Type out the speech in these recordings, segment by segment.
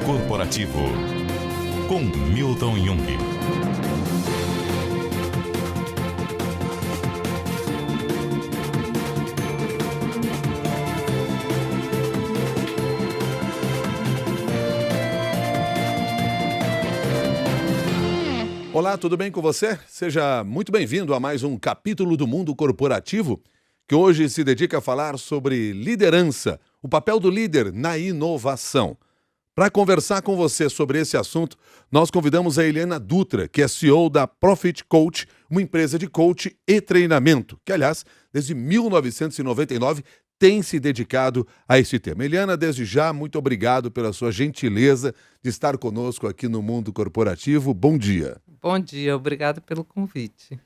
Corporativo, com Milton Jung. Olá, tudo bem com você? Seja muito bem-vindo a mais um capítulo do Mundo Corporativo, que hoje se dedica a falar sobre liderança, o papel do líder na inovação. Para conversar com você sobre esse assunto, nós convidamos a Helena Dutra, que é CEO da Profit Coach, uma empresa de coach e treinamento, que, aliás, desde 1999 tem se dedicado a esse tema. Helena, desde já, muito obrigado pela sua gentileza de estar conosco aqui no Mundo Corporativo. Bom dia. Bom dia, obrigado pelo convite.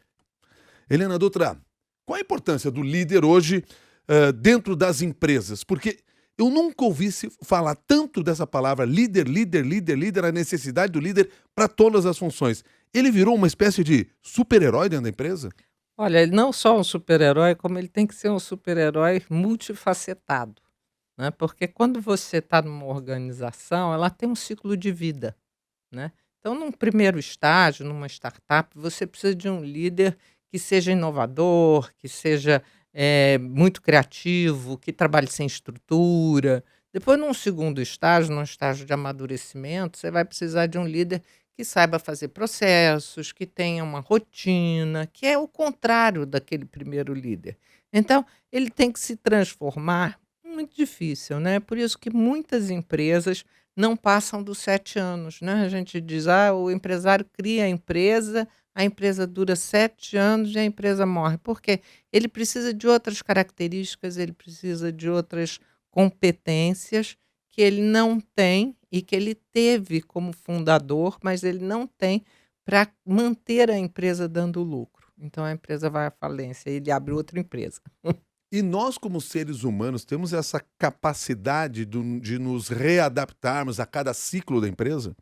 Helena Dutra, qual a importância do líder hoje dentro das empresas? Porque eu nunca ouvi se falar tanto dessa palavra líder, a necessidade do líder para todas as funções. Ele virou uma espécie de super-herói dentro da empresa? Olha, ele não só um super-herói, como ele tem que ser um super-herói multifacetado, né? Porque quando você está numa organização, ela tem um ciclo de vida, né? Então, num primeiro estágio, numa startup, você precisa de um líder que seja inovador, que seja muito criativo, que trabalhe sem estrutura. Depois, num segundo estágio, num estágio de amadurecimento, você vai precisar de um líder que saiba fazer processos, que tenha uma rotina, que é o contrário daquele primeiro líder. Então, ele tem que se transformar, muito difícil, né? Por isso que muitas empresas não passam dos 7 anos, né? A gente diz, o empresário cria a empresa dura 7 anos e a empresa morre. Por quê? Ele precisa de outras características, ele precisa de outras competências que ele não tem e que ele teve como fundador, mas ele não tem para manter a empresa dando lucro. Então a empresa vai à falência e ele abre outra empresa. E nós, como seres humanos, temos essa capacidade de nos readaptarmos a cada ciclo da empresa?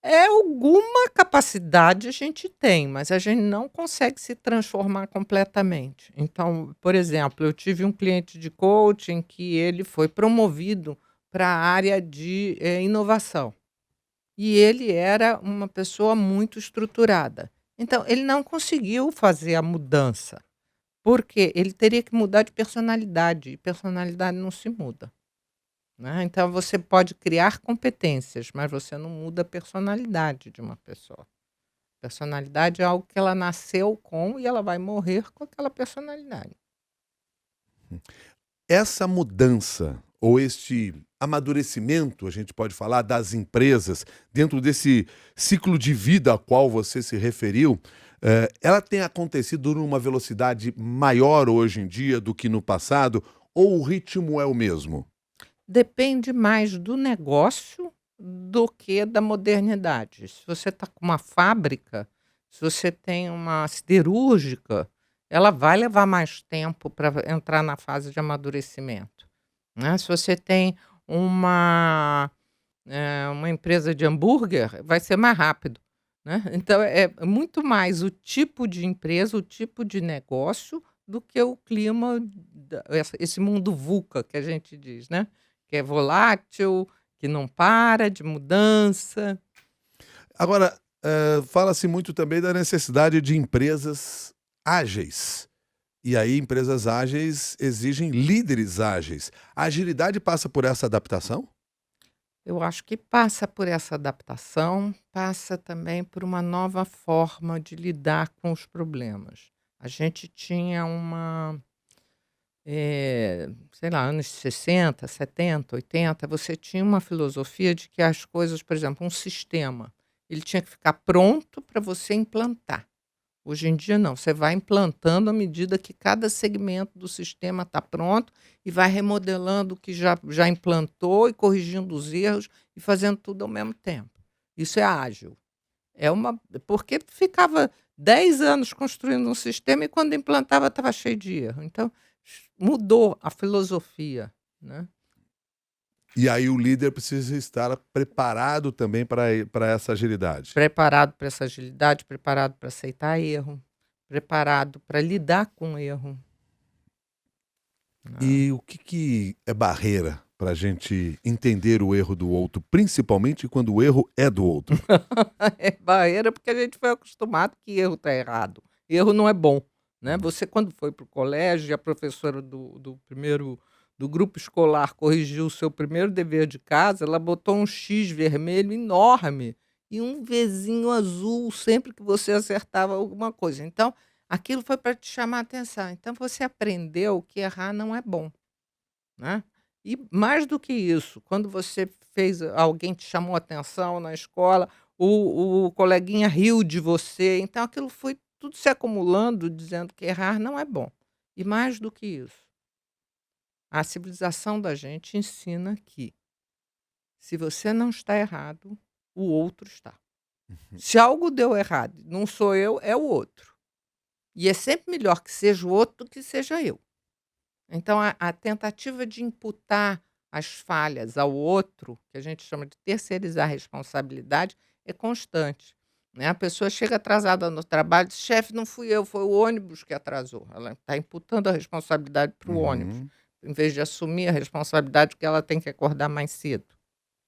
Alguma capacidade a gente tem, mas a gente não consegue se transformar completamente. Então, por exemplo, eu tive um cliente de coaching que ele foi promovido para a área de inovação. E ele era uma pessoa muito estruturada. Então, ele não conseguiu fazer a mudança, porque ele teria que mudar de personalidade, e personalidade não se muda, né? Então, você pode criar competências, mas você não muda a personalidade de uma pessoa. Personalidade é algo que ela nasceu com e ela vai morrer com aquela personalidade. Essa mudança ou este amadurecimento, a gente pode falar, das empresas, dentro desse ciclo de vida a qual você se referiu, ela tem acontecido numa velocidade maior hoje em dia do que no passado, ou o ritmo é o mesmo? Depende mais do negócio do que da modernidade. Se você está com uma fábrica, se você tem uma siderúrgica, ela vai levar mais tempo para entrar na fase de amadurecimento, né? Se você tem uma, uma empresa de hambúrguer, vai ser mais rápido, né? Então é muito mais o tipo de empresa, o tipo de negócio, do que o clima, esse mundo VUCA que a gente diz, né? Que é volátil, que não para, de mudança. Agora, fala-se muito também da necessidade de empresas ágeis. E aí, empresas ágeis exigem líderes ágeis. A agilidade passa por essa adaptação? Eu acho que passa por essa adaptação, passa também por uma nova forma de lidar com os problemas. A gente tinha sei lá, anos 60, 70, 80, você tinha uma filosofia de que as coisas, por exemplo, um sistema, ele tinha que ficar pronto para você implantar. Hoje em dia não, você vai implantando à medida que cada segmento do sistema está pronto e vai remodelando o que já implantou e corrigindo os erros e fazendo tudo ao mesmo tempo. Isso é ágil. Porque ficava 10 anos construindo um sistema e quando implantava estava cheio de erro. Então, mudou a filosofia, né? E aí o líder precisa estar preparado também para essa agilidade. Preparado para essa agilidade, preparado para aceitar erro, preparado para lidar com erro, né? E o que é barreira para a gente entender o erro do outro, principalmente quando o erro é do outro? É barreira porque a gente foi acostumado que erro está errado. Erro não é bom, né. Você quando foi para o colégio e a professora do primeiro do grupo escolar corrigiu o seu primeiro dever de casa, ela botou um X vermelho enorme e um Vzinho azul sempre que você acertava alguma coisa. Então, aquilo foi para te chamar a atenção. Então você aprendeu que errar não é bom, né. E mais do que isso, quando você fez alguém te chamou a atenção na escola, o coleguinha riu de você, então aquilo foi tudo se acumulando, dizendo que errar não é bom. E mais do que isso, a civilização da gente ensina que, se você não está errado, o outro está. Se algo deu errado, não sou eu, é o outro. E é sempre melhor que seja o outro do que seja eu. Então a tentativa de imputar as falhas ao outro, que a gente chama de terceirizar a responsabilidade, é constante, né. A pessoa chega atrasada no trabalho, diz: "Chefe, não fui eu, foi o ônibus que atrasou". Ela está imputando a responsabilidade para o ônibus, Uhum, em vez de assumir a responsabilidade que ela tem que acordar mais cedo.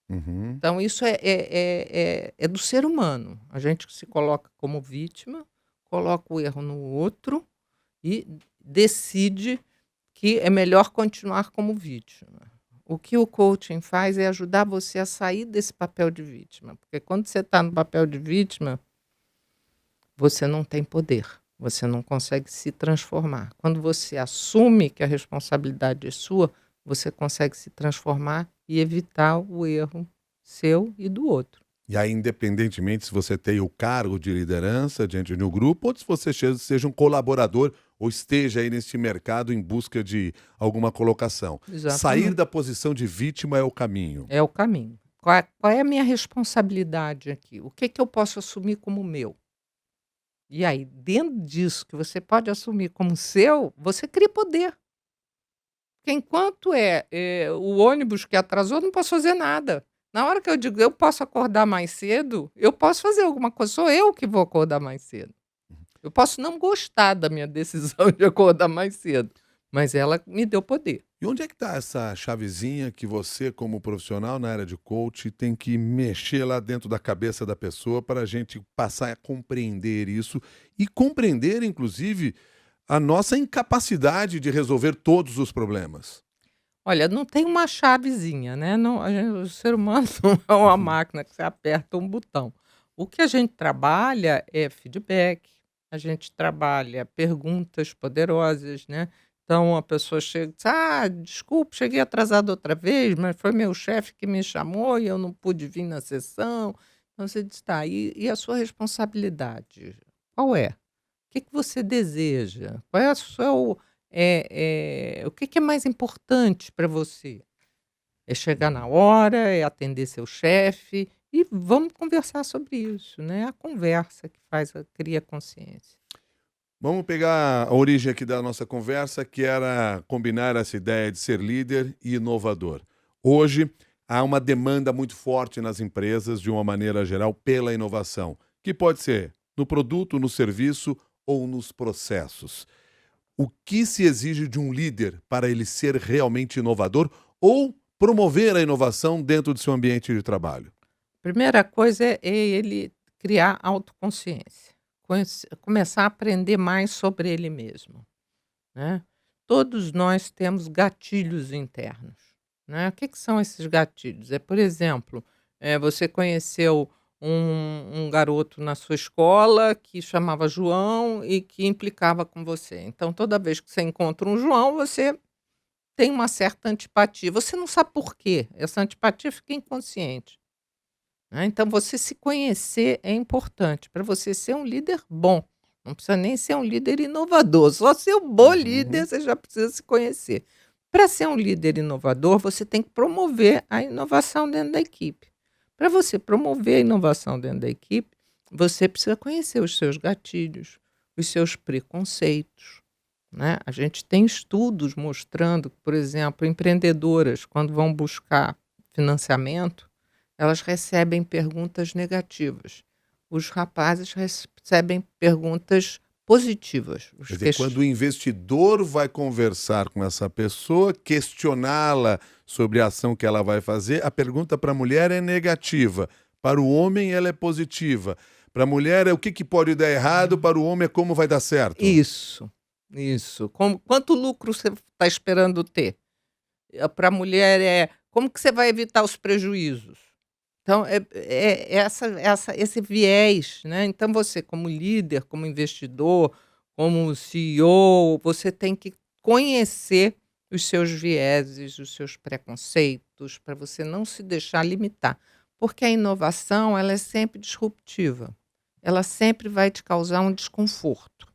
uhum. Então isso é do ser humano. A gente se coloca como vítima, coloca o erro no outro e decide que é melhor continuar como vítima. O que o coaching faz é ajudar você a sair desse papel de vítima, porque quando você está no papel de vítima, você não tem poder, você não consegue se transformar. Quando você assume que a responsabilidade é sua, você consegue se transformar e evitar o erro seu e do outro. E aí, independentemente se você tem o cargo de liderança diante de um grupo, ou se você seja um colaborador ou esteja aí neste mercado em busca de alguma colocação. Sair Exatamente. da posição de vítima é o caminho. É o caminho. Qual é a minha responsabilidade aqui? O que que eu posso assumir como meu? E aí, dentro disso que você pode assumir como seu, você cria poder. Porque enquanto o ônibus que atrasou, eu não posso fazer nada. Na hora que eu digo: "Eu posso acordar mais cedo", eu posso fazer alguma coisa, sou eu que vou acordar mais cedo. Eu posso não gostar da minha decisão de acordar mais cedo, mas ela me deu poder. E onde é que está essa chavezinha que você, como profissional na área de coach, tem que mexer lá dentro da cabeça da pessoa para a gente passar a compreender isso e compreender, inclusive, a nossa incapacidade de resolver todos os problemas? Olha, não tem uma chavezinha, né, não o ser humano não é uma Uhum. máquina que você aperta um botão. O que a gente trabalha é feedback, a gente trabalha perguntas poderosas, né. Então a pessoa chega e diz: "Ah, desculpe, cheguei atrasado outra vez, mas foi meu chefe que me chamou e eu não pude vir na sessão". Então você diz: "Tá, e a sua responsabilidade, qual é? O que que você deseja? Qual é a seu o que que é mais importante para você? É chegar na Uhum. hora, é atender seu chefe?" E vamos conversar sobre isso, né, a conversa que cria consciência. Vamos pegar a origem aqui da nossa conversa, que era combinar essa ideia de ser líder e inovador. Hoje, há uma demanda muito forte nas empresas, de uma maneira geral, pela inovação, que pode ser no produto, no serviço ou nos processos. O que se exige de um líder para ele ser realmente inovador ou promover a inovação dentro do seu ambiente de trabalho? Primeira coisa é ele criar autoconsciência, começar a aprender mais sobre ele mesmo, né. Todos nós temos gatilhos internos, né. O que que são esses gatilhos? É, por exemplo, você conheceu um garoto na sua escola que chamava João e que implicava com você. Então toda vez que você encontra um João, você tem uma certa antipatia. Você não sabe por quê, essa antipatia fica inconsciente, né. Então você se conhecer é importante para você ser um líder bom, não precisa nem ser um líder inovador, só ser um bom líder Uhum. você já precisa se conhecer. Para ser um líder inovador, você tem que promover a inovação dentro da equipe. Para você promover a inovação dentro da equipe, você precisa conhecer os seus gatilhos, os seus preconceitos, né. A gente tem estudos mostrando que, por exemplo, empreendedoras, quando vão buscar financiamento, elas recebem perguntas negativas. Os rapazes recebem perguntas positivas. Quer dizer, quando o investidor vai conversar com essa pessoa, questioná-la sobre a ação que ela vai fazer, a pergunta para a mulher é negativa. Para o homem, ela é positiva. Para a mulher, é o que pode dar errado, para o homem, é como vai dar certo. Isso. Quanto lucro você está esperando ter? Para a mulher é como que você vai evitar os prejuízos? Então, esse viés, né? Então, você, como líder, como investidor, como CEO, você tem que conhecer os seus vieses, os seus preconceitos, para você não se deixar limitar. Porque a inovação, ela é sempre disruptiva. Ela sempre vai te causar um desconforto.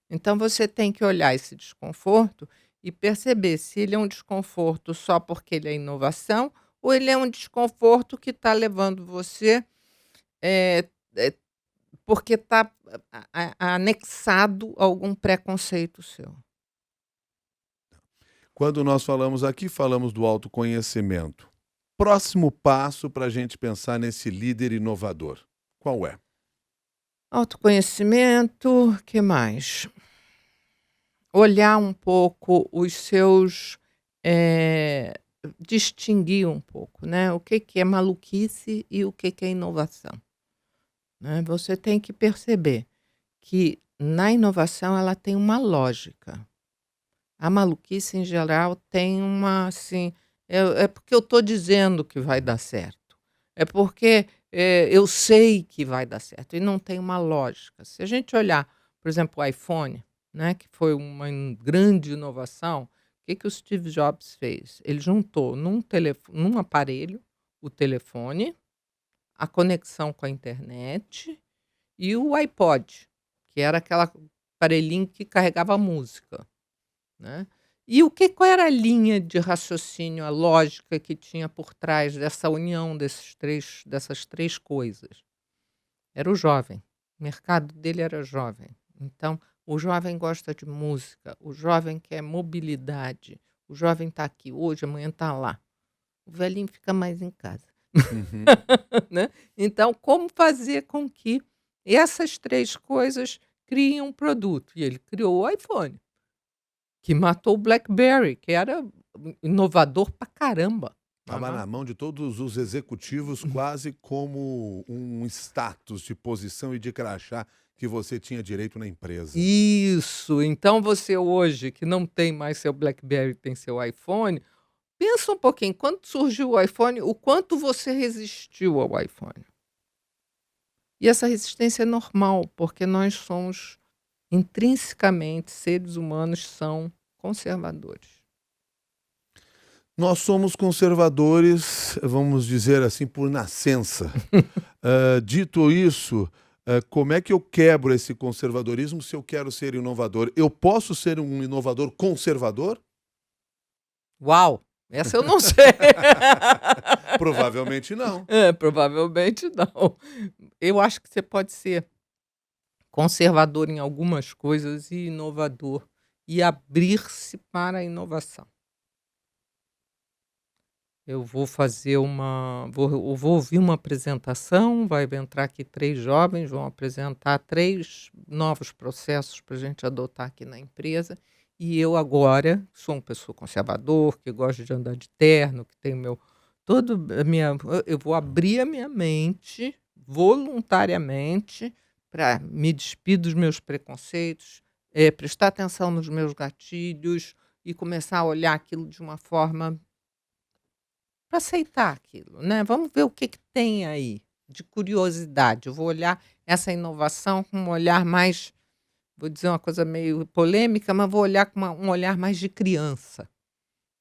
Então, você tem que olhar esse desconforto e perceber se ele é um desconforto só porque ele é inovação ou ele é um desconforto que está levando você é, é, porque está anexado a algum preconceito seu. Quando nós falamos aqui, falamos do autoconhecimento. Próximo passo para a gente pensar nesse líder inovador. Qual é? Autoconhecimento, o que mais? Olhar um pouco os seus... distinguir um pouco, né? O que é maluquice e o que é inovação. Né? Você tem que perceber que na inovação ela tem uma lógica. A maluquice, em geral, tem uma, assim... É porque eu estou dizendo que vai dar certo. É porque eu sei que vai dar certo. E não tem uma lógica. Se a gente olhar, por exemplo, o iPhone, né, que foi uma grande inovação, o que o Steve Jobs fez? Ele juntou num aparelho o telefone, a conexão com a internet e o iPod, que era aquele aparelhinho que carregava música. Né? E qual era a linha de raciocínio, a lógica que tinha por trás dessa união dessas três coisas? Era o jovem. O mercado dele era jovem. Então, o jovem gosta de música, o jovem quer mobilidade, o jovem está aqui hoje, amanhã está lá. O velhinho fica mais em casa. Uhum. Né? Então, como fazer com que essas três coisas criem um produto? E ele criou o iPhone, que matou o BlackBerry, que era inovador pra caramba. Estava na mão de todos os executivos quase como um status de posição e de crachá que você tinha direito na empresa. Isso. Então você hoje, que não tem mais seu BlackBerry, tem seu iPhone, pensa um pouquinho, quando surgiu o iPhone, o quanto você resistiu ao iPhone. E essa resistência é normal, porque nós somos, intrinsecamente, seres humanos são conservadores. Nós somos conservadores, vamos dizer assim, por nascença. Dito isso, como é que eu quebro esse conservadorismo se eu quero ser inovador? Eu posso ser um inovador conservador? Uau! Essa eu não sei. Provavelmente não. Provavelmente não. Eu acho que você pode ser conservador em algumas coisas e inovador e abrir-se para a inovação. Eu vou fazer eu vou ouvir uma apresentação, vai entrar aqui 3 jovens, vão apresentar 3 novos processos para a gente adotar aqui na empresa, e eu agora sou uma pessoa conservador, que gosta de andar de terno, que tem eu vou abrir a minha mente voluntariamente para me despir dos meus preconceitos, prestar atenção nos meus gatilhos e começar a olhar aquilo de uma forma para aceitar aquilo, né? Vamos ver o que tem aí de curiosidade. Eu vou olhar essa inovação com um olhar mais, vou dizer uma coisa meio polêmica, mas vou olhar com um olhar mais de criança,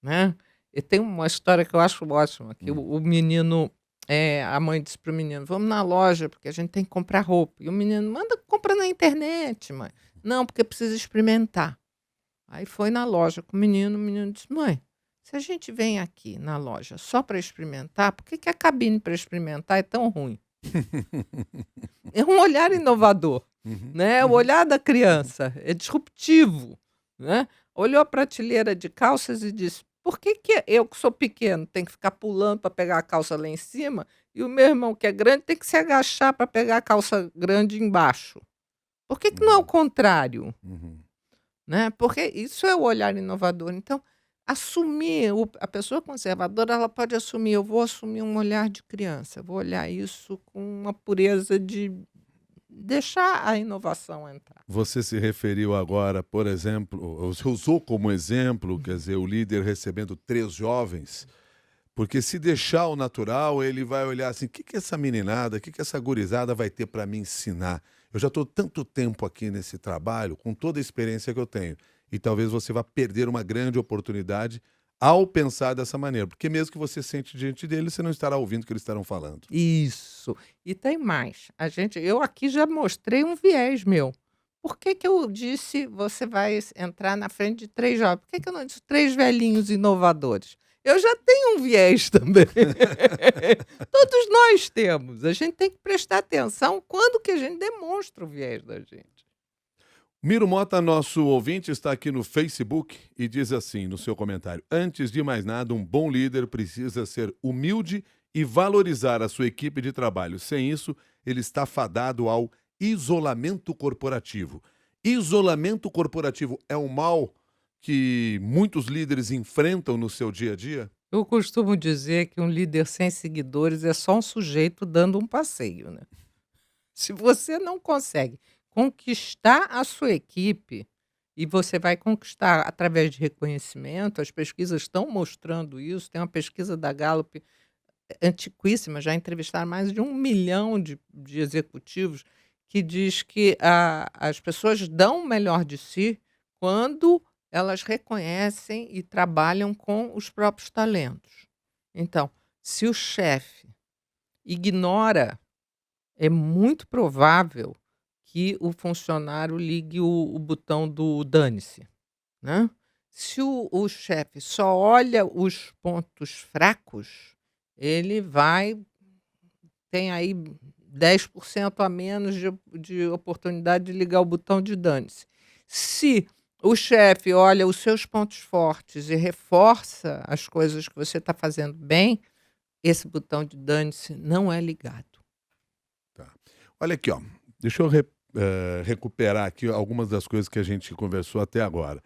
né? E tem uma história que eu acho ótima, que o menino, a mãe disse para o menino, vamos na loja, porque a gente tem que comprar roupa. E o menino, compra na internet, mãe. Não, porque precisa experimentar. Aí foi na loja com o menino disse, mãe, se a gente vem aqui na loja só para experimentar, por que a cabine para experimentar é tão ruim? É um olhar inovador, né? O olhar da criança é disruptivo, né? Olhou a prateleira de calças e disse, por que eu que sou pequeno tenho que ficar pulando para pegar a calça lá em cima e o meu irmão que é grande tem que se agachar para pegar a calça grande embaixo? Por que que não é o contrário? Uhum. Né? Porque isso é o olhar inovador. Então, assumir, a pessoa conservadora, ela pode assumir, eu vou assumir um olhar de criança, vou olhar isso com uma pureza de deixar a inovação entrar. Você se referiu agora, por exemplo, você usou como exemplo, quer dizer, o líder recebendo 3 jovens, porque se deixar o natural, ele vai olhar assim, o que que essa meninada, o que que essa gurizada vai ter para me ensinar? Eu já estou tanto tempo aqui nesse trabalho, com toda a experiência que eu tenho, e talvez você vá perder uma grande oportunidade ao pensar dessa maneira, porque mesmo que você sente diante dele, você não estará ouvindo o que eles estarão falando. Isso. E tem mais. Eu aqui já mostrei um viés meu. Por que que eu disse você vai entrar na frente de 3 jovens? Por que que eu não disse 3 velhinhos inovadores? Eu já tenho um viés também. Todos nós temos. A gente tem que prestar atenção quando que a gente demonstra o viés da gente. Miro Mota, nosso ouvinte, está aqui no Facebook e diz assim no seu comentário: antes de mais nada, um bom líder precisa ser humilde e valorizar a sua equipe de trabalho. Sem isso, ele está fadado ao isolamento corporativo. Isolamento corporativo é um mal que muitos líderes enfrentam no seu dia a dia? Eu costumo dizer que um líder sem seguidores é só um sujeito dando um passeio, né? Se você não consegue conquistar a sua equipe, e você vai conquistar através de reconhecimento, as pesquisas estão mostrando isso. Tem uma pesquisa da Gallup antiquíssima, já entrevistaram mais de 1 milhão de executivos, que diz que as pessoas dão o melhor de si quando elas reconhecem e trabalham com os próprios talentos. Então, se o chefe ignora, é muito provável que o funcionário ligue o botão do dane-se, né? Se o chefe só olha os pontos fracos, ele tem aí 10% a menos de oportunidade de ligar o botão de dane-se. Se o chefe olha os seus pontos fortes e reforça as coisas que você está fazendo bem, esse botão de dane-se não é ligado. Tá. Olha aqui, ó. Deixa eu recuperar aqui algumas das coisas que a gente conversou até agora.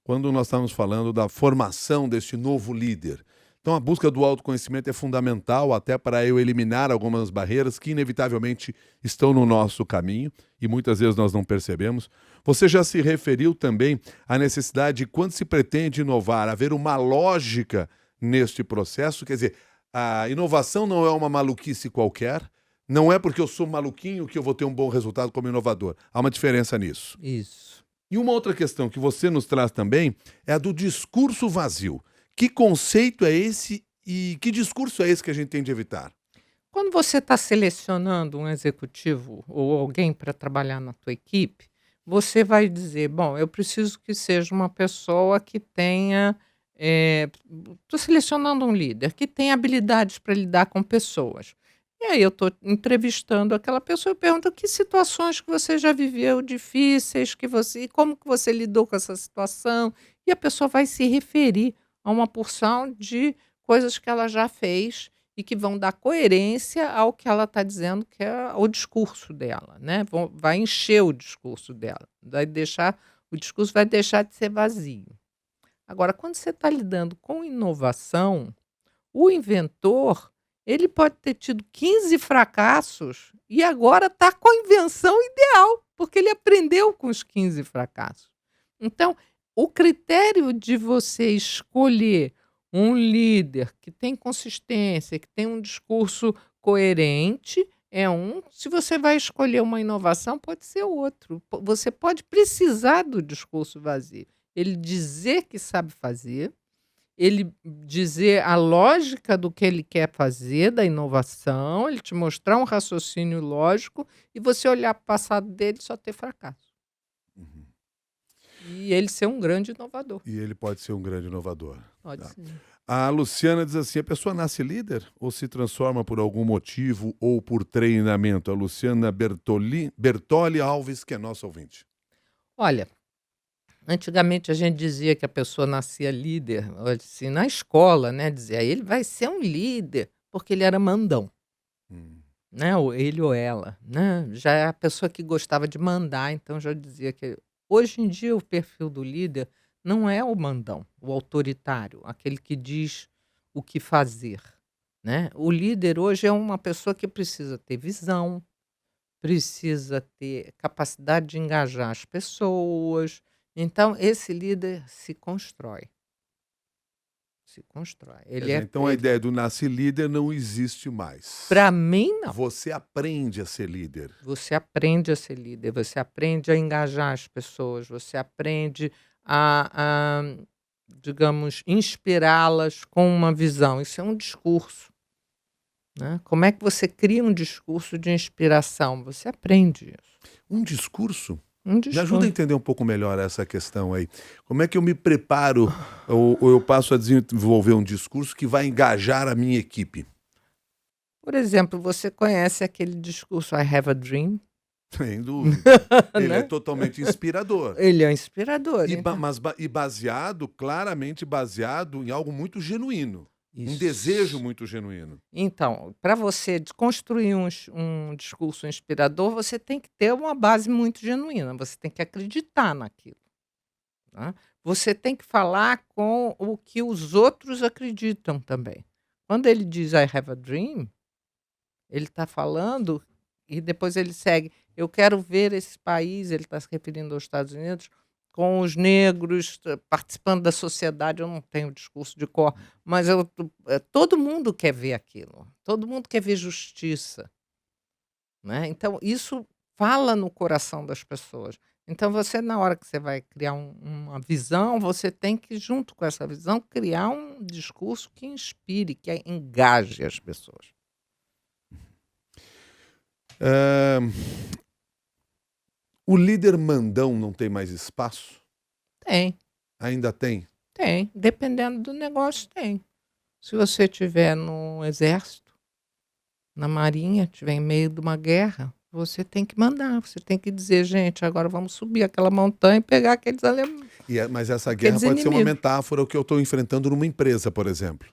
Quando nós estávamos falando da formação deste novo líder. Então, a busca do autoconhecimento é fundamental até para eu eliminar algumas barreiras que, inevitavelmente, estão no nosso caminho e muitas vezes nós não percebemos. Você já se referiu também à necessidade de, quando se pretende inovar, haver uma lógica neste processo. Quer dizer, a inovação não é uma maluquice qualquer. Não é porque eu sou maluquinho que eu vou ter um bom resultado como inovador. Há uma diferença nisso. Isso. E uma outra questão que você nos traz também é a do discurso vazio. Que conceito é esse e que discurso é esse que a gente tem de evitar? Quando você está selecionando um executivo ou alguém para trabalhar na tua equipe, você vai dizer, bom, eu preciso que seja uma pessoa que tenha... Estou selecionando um líder que tenha habilidades para lidar com pessoas. E aí eu estou entrevistando aquela pessoa e pergunto que situações que você já viveu difíceis, como que você lidou com essa situação, e a pessoa vai se referir a uma porção de coisas que ela já fez e que vão dar coerência ao que ela está dizendo, que é o discurso dela, né? Vai encher o discurso dela, o discurso vai deixar de ser vazio. Agora, quando você está lidando com inovação, o inventor, ele pode ter tido 15 fracassos e agora está com a invenção ideal, porque ele aprendeu com os 15 fracassos. Então, o critério de você escolher um líder que tem consistência, que tem um discurso coerente, é um. Se você vai escolher uma inovação, pode ser outro. Você pode precisar do discurso vazio. Ele dizer que sabe fazer, ele dizer a lógica do que ele quer fazer, da inovação, ele te mostrar um raciocínio lógico e você olhar para o passado dele e só ter fracasso. Uhum. E ele ser um grande inovador. E ele pode ser um grande inovador. Pode Tá. ser. A Luciana diz assim, a pessoa nasce líder ou se transforma por algum motivo ou por treinamento? A Luciana Bertoli Alves, que é nossa ouvinte. Olha, antigamente a gente dizia que a pessoa nascia líder, assim, na escola, né? Dizia, ele vai ser um líder, porque ele era mandão. né? Ou ele ou ela, né? Já é a pessoa que gostava de mandar, então já dizia que hoje em dia o perfil do líder não é o mandão, o autoritário, aquele que diz o que fazer, né? O líder hoje é uma pessoa que precisa ter visão, precisa ter capacidade de engajar as pessoas. Então esse líder se constrói, se constrói. Quer Ele dizer, é então a ideia do nasce líder não existe mais. para mim não. Você aprende a ser líder. Você aprende a ser líder, você aprende a engajar as pessoas, você aprende a, digamos, inspirá-las com uma visão. Isso é um discurso, né? Como é que você cria um discurso de inspiração? Você aprende isso. Um discurso? Um Me ajuda a discurso. entender um pouco melhor essa questão aí. Como é que eu me preparo ou eu passo a desenvolver um discurso que vai engajar a minha equipe? Por exemplo, você conhece aquele discurso I have a dream, Sem dúvida. Ele é né? totalmente inspirador. Ele é inspirador. E baseado, claramente baseado em algo muito genuíno. Um Isso. desejo muito genuíno. Então, para você construir um discurso inspirador, você tem que ter uma base muito genuína, você tem que acreditar naquilo, né? Você tem que falar com o que os outros acreditam também. Quando ele diz I have a dream, ele está falando e depois ele segue. Eu quero ver esse país, ele está se referindo aos Estados Unidos, com os negros participando da sociedade. Eu não tenho discurso de cor, mas todo mundo quer ver aquilo. Todo mundo quer ver justiça, né? Então, isso fala no coração das pessoas. Então, você, na hora que você vai criar uma visão, você tem que, junto com essa visão, criar um discurso que inspire, que engaje as pessoas. É, O líder mandão não tem mais espaço? Tem. Ainda tem? Tem, dependendo do negócio tem. Se você estiver no exército, na marinha, estiver em meio de uma guerra, você tem que mandar, você tem que dizer, gente, agora vamos subir aquela montanha e pegar aqueles alemães. Mas essa guerra pode ser uma metáfora o que eu estou enfrentando numa empresa, por exemplo.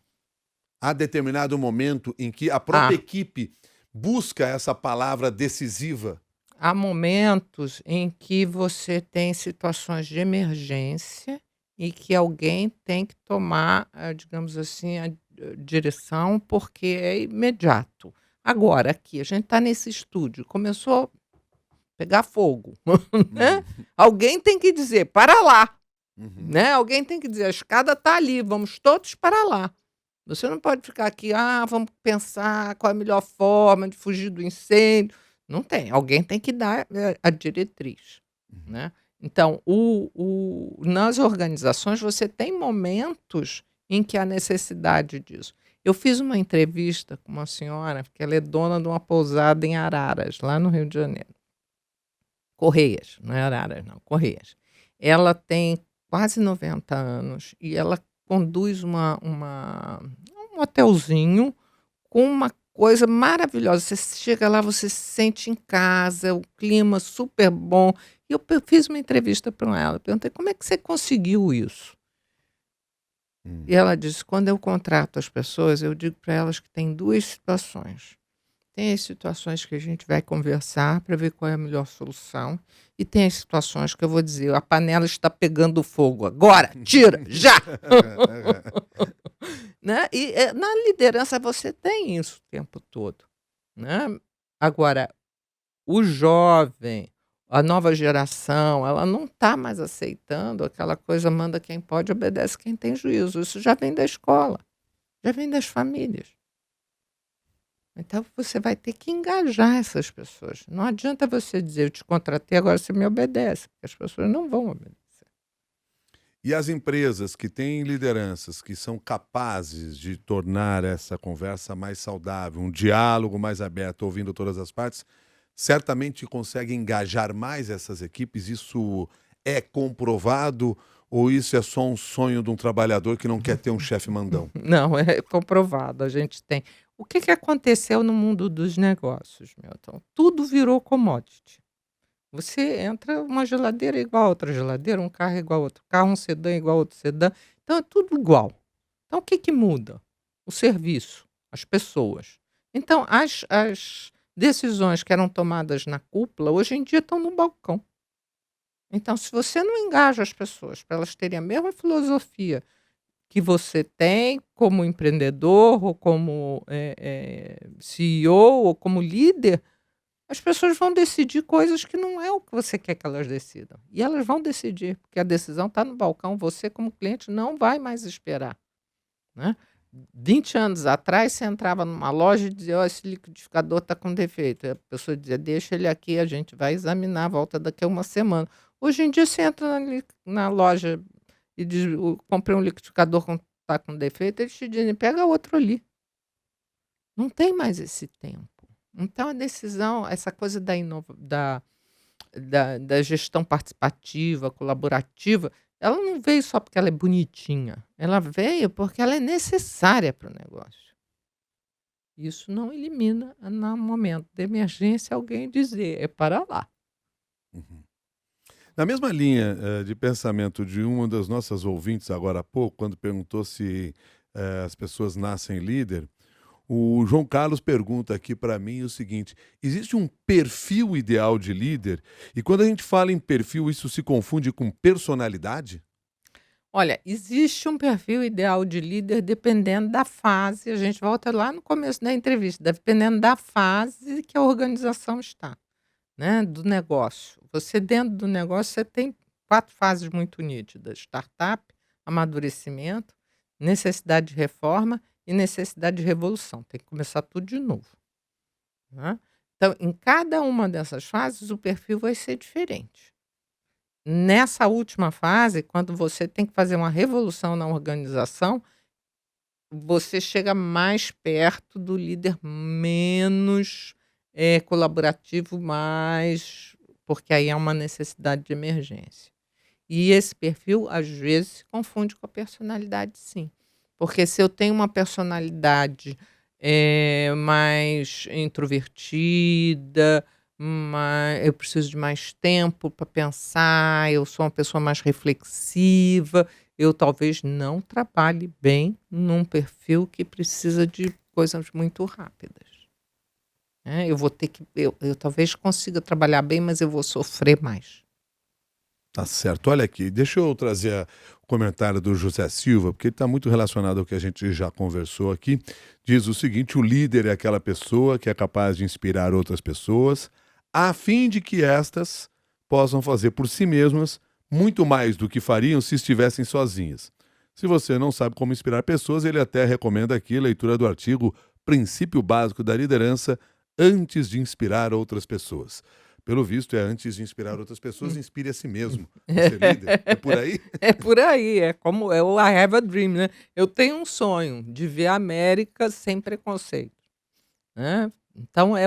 Há determinado momento em que a própria equipe busca essa palavra decisiva. Há momentos em que você tem situações de emergência e que alguém tem que tomar, digamos assim, a direção, porque é imediato. Agora, aqui, a gente está nesse estúdio, começou a pegar fogo, né? Alguém tem que dizer, para lá, né? Alguém tem que dizer, a escada está ali, vamos todos para lá. Você não pode ficar aqui, vamos pensar qual é a melhor forma de fugir do incêndio. Não tem, alguém tem que dar a diretriz, né? Então, nas organizações, você tem momentos em que há necessidade disso. Eu fiz uma entrevista com uma senhora, que ela é dona de uma pousada em Araras, lá no Rio de Janeiro. Correias, não é Araras, não, Correias. Ela tem quase 90 anos e ela conduz um hotelzinho com uma coisa maravilhosa. Você chega lá, você se sente em casa, o clima super bom. E eu fiz uma entrevista para ela, perguntei, como é que você conseguiu isso? E ela disse, quando eu contrato as pessoas, eu digo para elas que tem duas situações. Tem as situações que a gente vai conversar para ver qual é a melhor solução. E tem as situações que eu vou dizer, a panela está pegando fogo agora, tira, já! Né? E na liderança você tem isso o tempo todo, né? Agora, o jovem, a nova geração, ela não está mais aceitando aquela coisa, manda quem pode, obedece quem tem juízo. Isso já vem da escola, já vem das famílias. Então, você vai ter que engajar essas pessoas. Não adianta você dizer, eu te contratei, agora você me obedece, porque as pessoas não vão obedecer. E as empresas que têm lideranças que são capazes de tornar essa conversa mais saudável, um diálogo mais aberto, ouvindo todas as partes, certamente conseguem engajar mais essas equipes. Isso é comprovado ou isso é só um sonho de um trabalhador que não quer ter um chefe mandão? Não, é comprovado. A gente tem. O que aconteceu no mundo dos negócios, Milton? Tudo virou commodity. Você entra, uma geladeira é igual a outra geladeira, um carro é igual a outro carro, um sedã é igual a outro sedã. Então é tudo igual. Então o que muda? O serviço, as pessoas. Então as Decisões que eram tomadas na cúpula, hoje em dia estão no balcão. Então, se você não engaja as pessoas para elas terem a mesma filosofia que você tem como empreendedor, ou como CEO, ou como líder, as pessoas vão decidir coisas que não é o que você quer que elas decidam. E elas vão decidir, porque a decisão está no balcão, você como cliente não vai mais esperar, né? 20 anos atrás, você entrava numa loja e dizia: "Ó, esse liquidificador está com defeito". A pessoa dizia: "Deixa ele aqui, a gente vai examinar, volta daqui a uma semana". Hoje em dia, você entra na loja e diz: "Comprei um liquidificador que está com defeito", eles te dizem: "Pega outro ali". Não tem mais esse tempo. Então a decisão, essa coisa da gestão participativa, colaborativa, ela não veio só porque ela é bonitinha, ela veio porque ela é necessária para o negócio. Isso não elimina, no momento de emergência, alguém dizer: "É para lá". Uhum. Na mesma linha de pensamento de uma das nossas ouvintes agora há pouco, quando perguntou se as pessoas nascem líder, o João Carlos pergunta aqui para mim o seguinte: existe um perfil ideal de líder? E quando a gente fala em perfil, isso se confunde com personalidade? Olha, existe um perfil ideal de líder dependendo da fase, a gente volta lá no começo da entrevista, dependendo da fase que a organização está, né, do negócio. Você dentro do negócio, você tem 4 fases muito nítidas: startup, amadurecimento, necessidade de reforma e necessidade de revolução. Tem que começar tudo de novo, né. Então, em cada uma dessas fases, o perfil vai ser diferente. Nessa última fase, quando você tem que fazer uma revolução na organização, você chega mais perto do líder menos, colaborativo, mais porque aí é uma necessidade de emergência. E esse perfil, às vezes, se confunde com a personalidade, sim. Porque se eu tenho uma personalidade, mais introvertida, eu preciso de mais tempo para pensar, eu sou uma pessoa mais reflexiva, eu talvez não trabalhe bem num perfil que precisa de coisas muito rápidas, né. Eu vou ter que eu talvez consiga trabalhar bem, mas eu vou sofrer mais. Tá certo. Olha aqui, deixa eu trazer o comentário do José Silva, porque ele está muito relacionado ao que a gente já conversou aqui. Diz o seguinte: o líder é aquela pessoa que é capaz de inspirar outras pessoas, a fim de que estas possam fazer por si mesmas muito mais do que fariam se estivessem sozinhas. Se você não sabe como inspirar pessoas, ele até recomenda aqui a leitura do artigo Princípio Básico da Liderança antes de inspirar outras pessoas. Pelo visto, é antes de inspirar outras pessoas, inspire a si mesmo a ser líder. É por aí? É por aí, é como é o I have a dream, né. Eu tenho um sonho de ver a América sem preconceito, né. Então é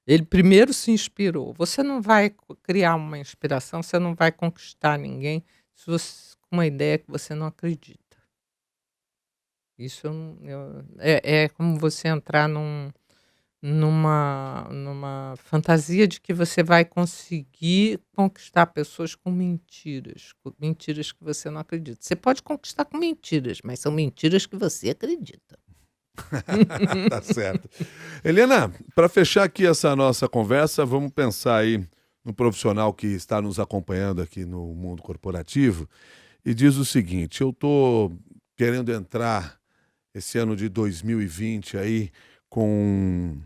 ele primeiro se inspirou. Você não vai criar uma inspiração, você não vai conquistar ninguém se você com uma ideia que você não acredita. Isso eu não é como você entrar numa fantasia de que você vai conseguir conquistar pessoas com mentiras que você não acredita. Você pode conquistar com mentiras, mas são mentiras que você acredita. Tá certo. Helena, para fechar aqui essa nossa conversa, vamos pensar aí no profissional que está nos acompanhando aqui no mundo corporativo e diz o seguinte: eu estou querendo entrar esse ano de 2020 aí com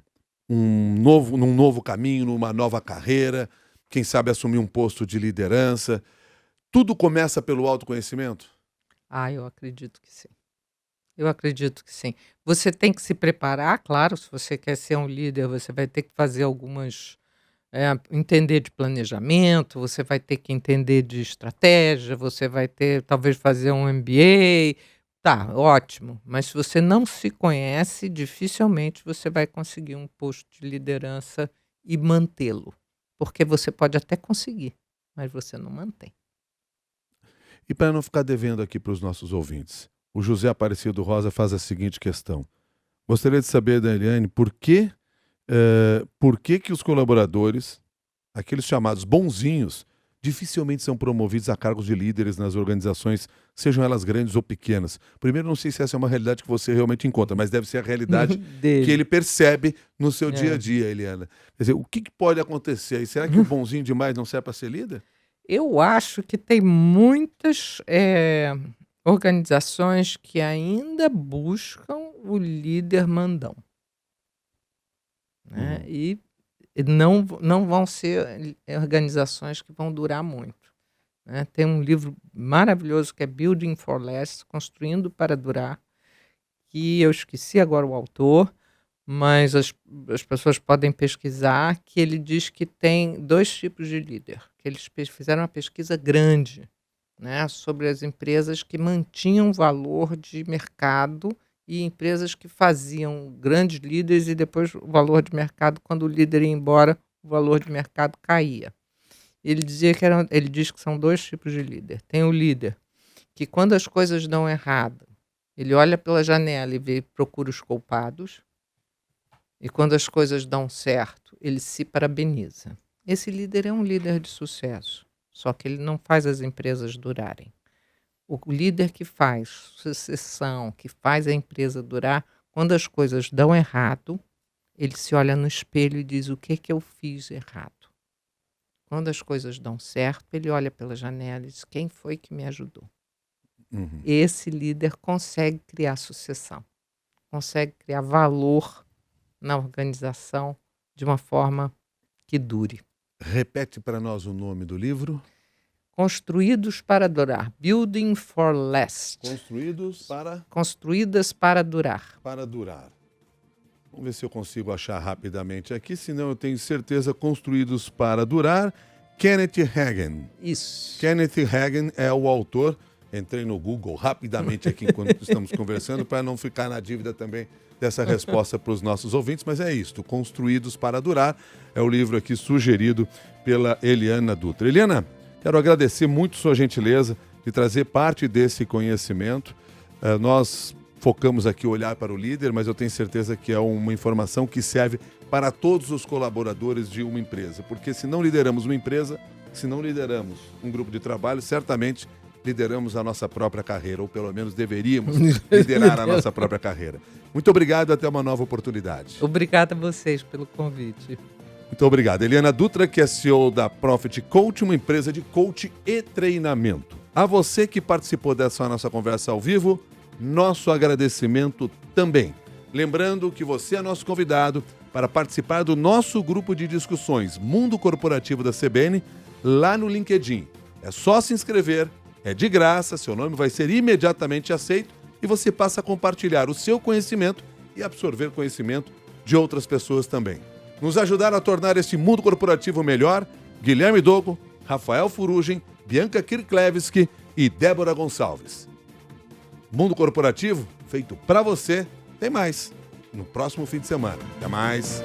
num novo caminho, numa nova carreira, quem sabe assumir um posto de liderança. Tudo começa pelo autoconhecimento? Ah, eu acredito que sim. Eu acredito que sim. Você tem que se preparar, claro, se você quer ser um líder, você vai ter que fazer algumas entender de planejamento, você vai ter que entender de estratégia, você vai ter talvez fazer um MBA. Tá, ótimo, mas se você não se conhece, dificilmente você vai conseguir um posto de liderança e mantê-lo, porque você pode até conseguir, mas você não mantém. E para não ficar devendo aqui para os nossos ouvintes, o José Aparecido Rosa faz a seguinte questão: gostaria de saber da Eliane por que os colaboradores, aqueles chamados bonzinhos, dificilmente são promovidos a cargos de líderes nas organizações sejam elas grandes ou pequenas. Primeiro, não sei se essa é uma realidade que você realmente encontra, mas deve ser a realidade Dele. que ele percebe no seu É. dia a dia, Eliana. Quer dizer, o que pode acontecer aí? Será que o bonzinho demais não serve para ser líder? Eu acho que tem muitas organizações que ainda buscam o líder mandão, né? E não vão ser organizações que vão durar muito, né? Tem um livro maravilhoso que é Building for Less, Construindo para Durar, que eu esqueci agora o autor, mas as pessoas podem pesquisar, que ele diz que tem 2 tipos de líder, que eles fizeram uma pesquisa grande, né, sobre as empresas que mantinham valor de mercado e empresas que faziam grandes líderes e depois o valor de mercado, quando o líder ia embora, o valor de mercado caía. Ele diz que são 2 tipos de líder. Tem o líder que, quando as coisas dão errado, ele olha pela janela e procura os culpados, e quando as coisas dão certo, ele se parabeniza. Esse líder é um líder de sucesso, só que ele não faz as empresas durarem. O líder que faz sucessão, que faz a empresa durar, quando as coisas dão errado, ele se olha no espelho e diz: o que eu fiz errado? Quando as coisas dão certo, ele olha pela janela e diz: quem foi que me ajudou? Esse líder consegue criar sucessão, consegue criar valor na organização de uma forma que dure. Repete para nós o nome do livro. Construídos para durar. Building for Less. Construídas para durar. Para durar. Vamos ver se eu consigo achar rapidamente aqui, senão eu tenho certeza. Construídos para Durar, Kenneth Hagin. Isso. Kenneth Hagin é o autor. Entrei no Google rapidamente aqui enquanto estamos conversando, para não ficar na dívida também dessa resposta para os nossos ouvintes, mas é isto, Construídos para Durar, é o livro aqui sugerido pela Eliana Dutra. Eliana, quero agradecer muito sua gentileza de trazer parte desse conhecimento. Nós focamos aqui o olhar para o líder, mas eu tenho certeza que é uma informação que serve para todos os colaboradores de uma empresa, porque se não lideramos uma empresa, se não lideramos um grupo de trabalho, certamente lideramos a nossa própria carreira, ou pelo menos deveríamos liderar a nossa própria carreira. Muito obrigado e até uma nova oportunidade. Obrigada a vocês pelo convite. Muito obrigado. Eliana Dutra, que é CEO da Profit Coach, uma empresa de coach e treinamento. A você que participou dessa nossa conversa ao vivo, nosso agradecimento também. Lembrando que você é nosso convidado para participar do nosso grupo de discussões Mundo Corporativo da CBN, lá no LinkedIn. É só se inscrever, é de graça, seu nome vai ser imediatamente aceito e você passa a compartilhar o seu conhecimento e absorver conhecimento de outras pessoas também. Nos ajudaram a tornar este mundo corporativo melhor, Guilherme Dogo, Rafael Furugem, Bianca Kirklevski e Débora Gonçalves. Mundo corporativo feito para você, tem mais no próximo fim de semana. Até mais!